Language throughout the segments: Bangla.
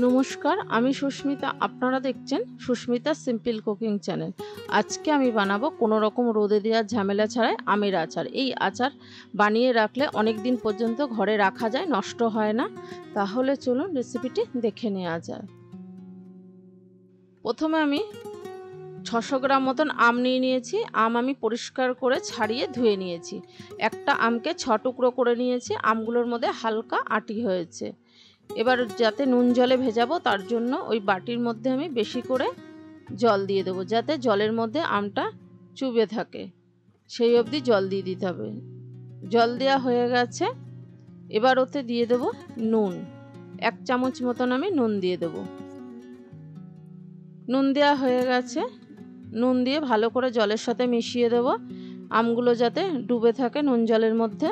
নমস্কার, আমি সুস্মিতা। আপনারা দেখছেন সুস্মিতা সিম্পল কুকিং চ্যানেল। আজকে আমি বানাবো কোনো রকম রোদে দেওয়ার ঝামেলা ছাড়াই আমের আচার। এই আচার বানিয়ে রাখলে অনেক দিন পর্যন্ত ঘরে রাখা যায়, নষ্ট হয় না। তাহলে চলুন রেসিপিটি দেখে নেওয়া যায়। প্রথমে আমি 600 গ্রাম মতন আম নিয়ে নিয়েছি। আম আমি পরিষ্কার করে ছাড়িয়ে ধুয়ে নিয়েছি। একটা আমকে 6 টুকরো করে নিয়েছি। আমগুলোর মধ্যে হালকা আঁটি হয়েছে। এবার যাতে নুন জলে ভেজাবো তার জন্য ওই বাটির মধ্যে আমি বেশি করে জল দিয়ে দেবো, যাতে জলের মধ্যে আমটা চুবে থাকে, সেই অবধি জল দিয়ে দিতে হবে। জল দেওয়া হয়ে গেছে। এবার ওতে দিয়ে দেবো নুন। 1 চামচ মতন আমি নুন দিয়ে দেবো। নুন দেওয়া হয়ে গেছে। নুন দিয়ে ভালো করে জলের সাথে মিশিয়ে দেবো, আমগুলো যাতে ডুবে থাকে নুন জলের মধ্যে।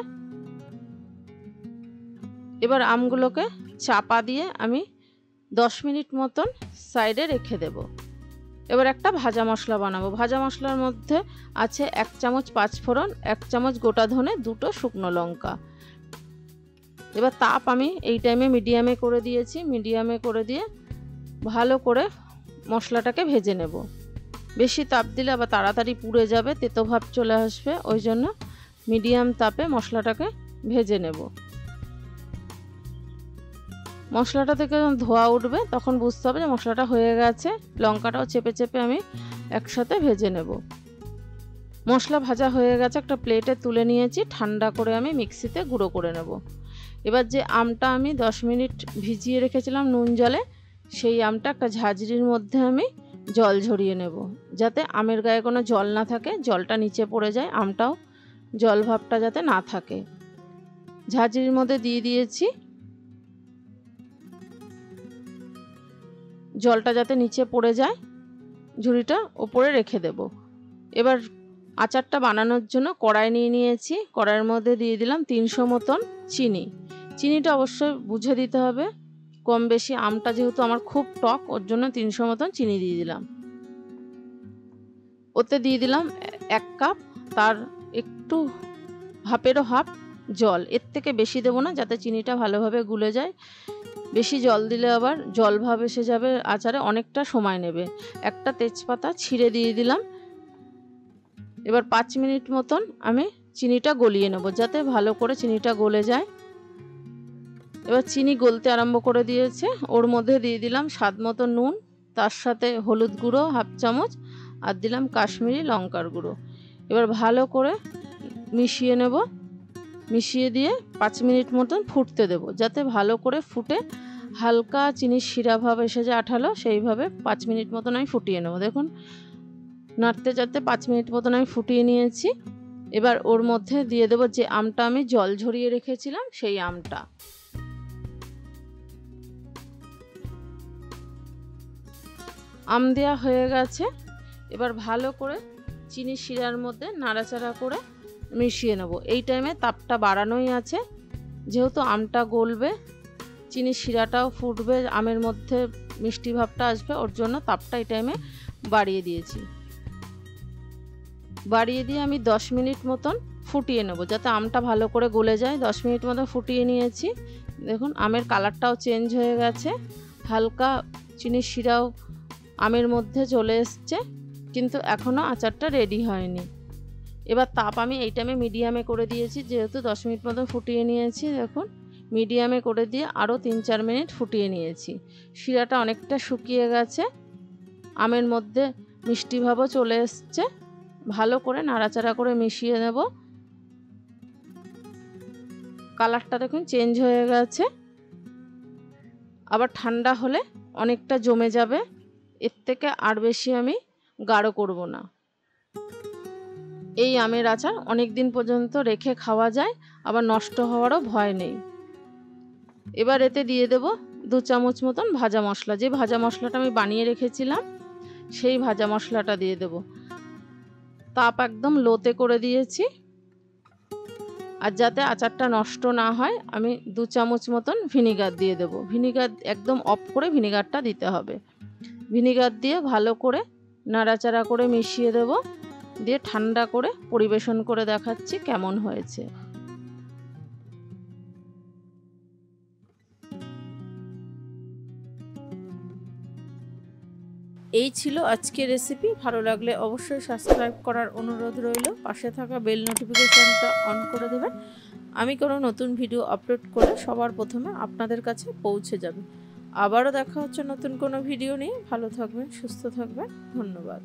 এবার আমগুলোকে চাপা দিয়ে আমি 10 মিনিট মতন সাইডে রেখে দেব। এবার একটা ভাজা মশলা বানাবো। ভাজা মশলার মধ্যে আছে 1 চামচ 5 ফোড়ন, 1 চামচ গোটা ধনে, 2টো শুকনো লঙ্কা। এবার তাপ আমি এই টাইমে মিডিয়ামে করে দিয়েছি। মিডিয়ামে করে দিয়ে ভালো করে মশলাটাকে ভেজে নেব। বেশি তাপ দিলে আবার তাড়াতাড়ি পুড়ে যাবে, তেতো ভাব চলে আসবে, ওই জন্য মিডিয়াম তাপে মশলাটাকে ভেজে নেব। মশলাটা থেকে যখন ধোয়া উঠবে তখন বুঝতে হবে যে মশলাটা হয়ে গেছে। লঙ্কাটাও চেপে চেপে আমি একসাথে ভেজে নেব। মশলা ভাজা হয়ে গেছে, একটা প্লেটে তুলে নিয়েছি। ঠান্ডা করে আমি মিক্সিতে গুঁড়ো করে নেব। এবার যে আমটা আমি 10 মিনিট ভিজিয়ে রেখেছিলাম নুন জলে, সেই আমটা একটা ঝাঁঝরির মধ্যে আমি জল ঝরিয়ে নেব, যাতে আমের গায়ে কোনো জল না থাকে, জলটা নিচে পড়ে যায়, আমটাও জল ভাবটা যাতে না থাকে। ঝাঁঝরির মধ্যে দিয়ে দিয়েছি। জলটা যাতে নিচে পড়ে যায়, ঝুড়িটা ওপরে রেখে দেব। এবার আচারটা বানানোর জন্য কড়াই নিয়ে নিয়েছি। কড়াইয়ের মধ্যে দিয়ে দিলাম 300 মতন চিনি। চিনিটা অবশ্যই বুঝে দিতে হবে, কম বেশি। আমটা যেহেতু আমার খুব টক, ওর জন্য 300 মতন চিনি দিয়ে দিলাম। ওতে দিয়ে দিলাম 1 কাপ, তার একটু হাফেরও হাফ জল। এর থেকে বেশি দেবো না, যাতে চিনিটা ভালোভাবে গুলে যায়। বেশি জল দিলে আবার জল ভাব এসে যাবে আচারে, অনেকটা সময় নেবে। একটা তেজপাতা ছিঁড়ে দিয়ে দিলাম। এবার 5 মিনিট মতন আমি চিনিটা গলিয়ে নেব, যাতে ভালো করে চিনিটা গলে যায়। এবার চিনি গলতে আরম্ভ করে দিয়েছে। ওর মধ্যে দিয়ে দিলাম স্বাদ মতো নুন, তার সাথে হলুদ গুঁড়ো 1/2 চামচ, আর দিলাম কাশ্মীরি লঙ্কার গুঁড়ো। এবার ভালো করে মিশিয়ে নেব। মিশিয়ে দিয়ে 5 মিনিট মতন ফুটতে দেব, যাতে ভালো করে ফুটে হালকা চিনির শিরা ভাব এসে যায় আঠালো, সেইভাবে 5 মিনিট মতন আমি ফুটিয়ে নেব। দেখুন নাড়তে চাড়তে 5 মিনিট মতন আমি ফুটিয়ে নিয়েছি। এবার ওর মধ্যে দিয়ে দেব যে আমটা আমি জল ঝরিয়ে রেখেছিলাম, সেই আমটা। আম দেওয়া হয়ে গেছে। এবার ভালো করে চিনির শিরার মধ্যে নাড়াচাড়া করে মিশিয়ে নেব। এই টাইমে তাপটা বাড়ানোই আছে, যেহেতু আমটা গলবে, চিনির শিরাটাও ফুটবে, আমের মধ্যে মিষ্টি ভাবটা আসবে, ওর জন্য তাপটা এই টাইমে বাড়িয়ে দিয়েছি। বাড়িয়ে দিয়ে আমি 10 মিনিট মতন ফুটিয়ে নেব, যাতে আমটা ভালো করে গলে যায়। 10 মিনিট মতন ফুটিয়ে নিয়েছি। দেখুন আমের কালারটাও চেঞ্জ হয়ে গেছে, হালকা চিনির শিরাও আমের মধ্যে চলে এসছে, কিন্তু এখনও আচারটা রেডি হয়নি। এবার তাপ আমি এই টাইমে মিডিয়ামে করে দিয়েছি, যেহেতু 10 মিনিট মতন ফুটিয়ে নিয়েছি। দেখুন মিডিয়ামে করে দিয়ে আরও 3-4 মিনিট ফুটিয়ে নিয়েছি। শিরাটা অনেকটা শুকিয়ে গেছে, আমের মধ্যে মিষ্টি ভাবও চলে এসছে। ভালো করে নাড়াচাড়া করে মিশিয়ে নেব। কালারটা দেখুন চেঞ্জ হয়ে গেছে। আবার ঠান্ডা হলে অনেকটা জমে যাবে, এর থেকে আর বেশি আমি গাঢ় করব না। এই আমের আচার অনেক দিন পর্যন্ত রেখে খাওয়া যায়, আবার নষ্ট হওয়ারও ভয় নেই। এবার এতে দিয়ে দেব 2 চামচ মতন ভাজা মশলা। যে ভাজা মশলাটা আমি বানিয়ে রেখেছিলাম, সেই ভাজা মশলাটা দিয়ে দেব। তাপ একদম লোতে করে দিয়েছি। আর যাতে আচারটা নষ্ট না হয়, আমি 2 চামচ মতন ভিনিগার দিয়ে দেব। ভিনিগার একদম অফ করে ভিনিগারটা দিতে হবে। ভিনিগার দিয়ে ভালো করে নাড়াচাড়া করে মিশিয়ে দেব, দিয়ে ঠান্ডা করে পরিবেশন করে দেখাচ্ছি কেমন হয়েছে। এই ছিল আজকের রেসিপি। ভালো লাগলে অবশ্যই সাবস্ক্রাইব করার অনুরোধ রইল। পাশে থাকা বেল নোটিফিকেশানটা অন করে দেবেন। আমি কোনো নতুন ভিডিও আপলোড করলে সবার প্রথমে আপনাদের কাছে পৌঁছে যাবে। আবারও দেখা হচ্ছে নতুন কোনো ভিডিও নিয়ে। ভালো থাকবেন, সুস্থ থাকবেন। ধন্যবাদ।